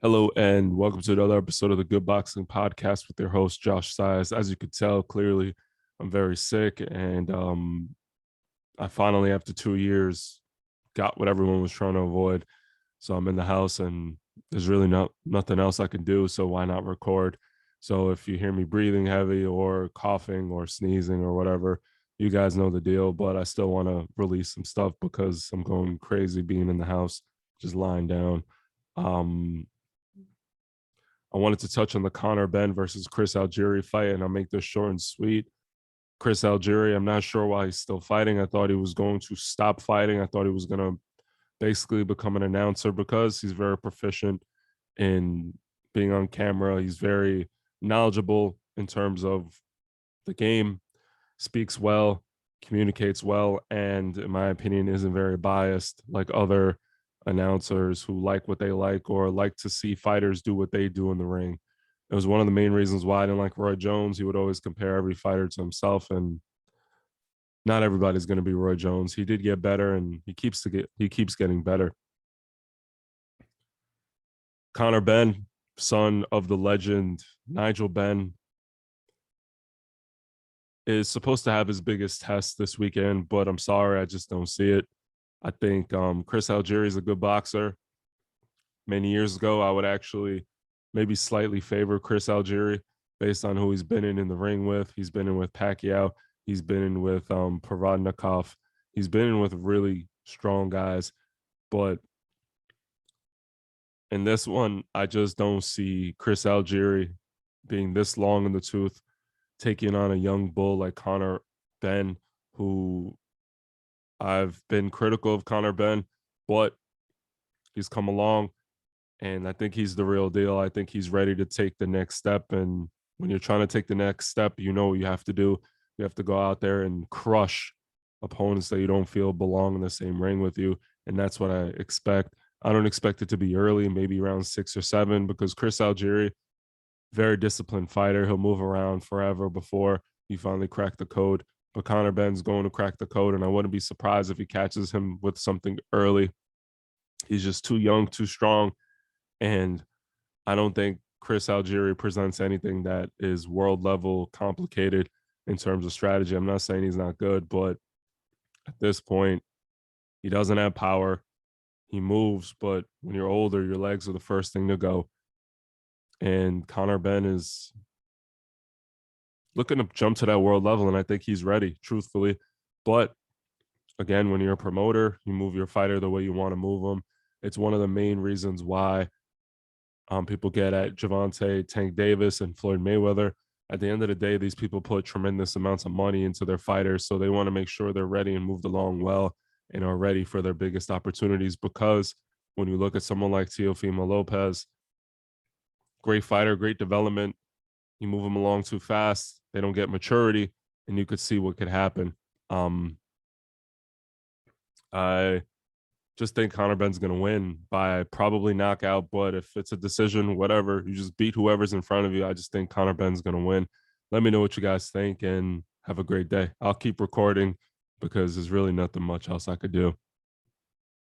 Hello and welcome to another episode of the Good Boxing Podcast with your host Josh Sias. As you could tell, clearly I'm very sick, and I finally, after 2 years, got what everyone was trying to avoid. So I'm in the house, and there's really nothing else I can do. So why not record? So if you hear me breathing heavy or coughing or sneezing or whatever, you guys know the deal. But I still want to release some stuff because I'm going crazy being in the house, just lying down. Um, I wanted to touch on the Connor Benn versus Chris Algieri fight, and I'll make this short and sweet. Chris Algieri, I'm not sure why he's still fighting. I thought he was going to stop fighting. I thought he was going to basically become an announcer because he's very proficient in being on camera. He's very knowledgeable in terms of the game, speaks well, communicates well, and in my opinion, isn't very biased like other announcers who like what they like or like to see fighters do what they do in the ring. It was one of the main reasons why I didn't like Roy Jones. He would always compare every fighter to himself, and not everybody's going to be Roy Jones. He did get better, and he keeps getting better. Connor Benn, son of the legend Nigel Benn, is supposed to have his biggest test this weekend, but I'm sorry, I just don't see it. I think Chris Algieri is a good boxer. Many years ago, I would actually maybe slightly favor Chris Algieri based on who he's been in the ring with. He's been in with Pacquiao. He's been in with Provodnikov. He's been in with really strong guys. But in this one, I just don't see Chris Algieri being this long in the tooth, taking on a young bull like Connor Benn, who I've been critical of Connor Benn, but he's come along, and I think he's the real deal. I think he's ready to take the next step. And when you're trying to take the next step, you know what you have to do. You have to go out there and crush opponents that you don't feel belong in the same ring with you. And that's what I expect. I don't expect it to be early, maybe around 6 or 7, because Chris Algieri, very disciplined fighter. He'll move around forever before he finally crack the code. But Connor Benn's going to crack the code, and I wouldn't be surprised if he catches him with something early. He's just too young, too strong, and I don't think Chris Algieri presents anything that is world level complicated in terms of strategy. I'm not saying he's not good, but at this point, he doesn't have power. He moves, but when you're older, your legs are the first thing to go. And Connor Benn is looking to jump to that world level, and I think he's ready, truthfully. But again, when you're a promoter, you move your fighter the way you want to move them. It's one of the main reasons why people get at Javante, Tank Davis, and Floyd Mayweather. At the end of the day, these people put tremendous amounts of money into their fighters, so they want to make sure they're ready and moved along well and are ready for their biggest opportunities. Because when you look at someone like Teofimo Lopez, great fighter, great development, you move them along too fast, they don't get maturity, and you could see what could happen. I just think Connor Benn's going to win by probably knockout. But if it's a decision, whatever, you just beat whoever's in front of you. I just think Connor Benn's going to win. Let me know what you guys think and have a great day. I'll keep recording because there's really nothing much else I could do.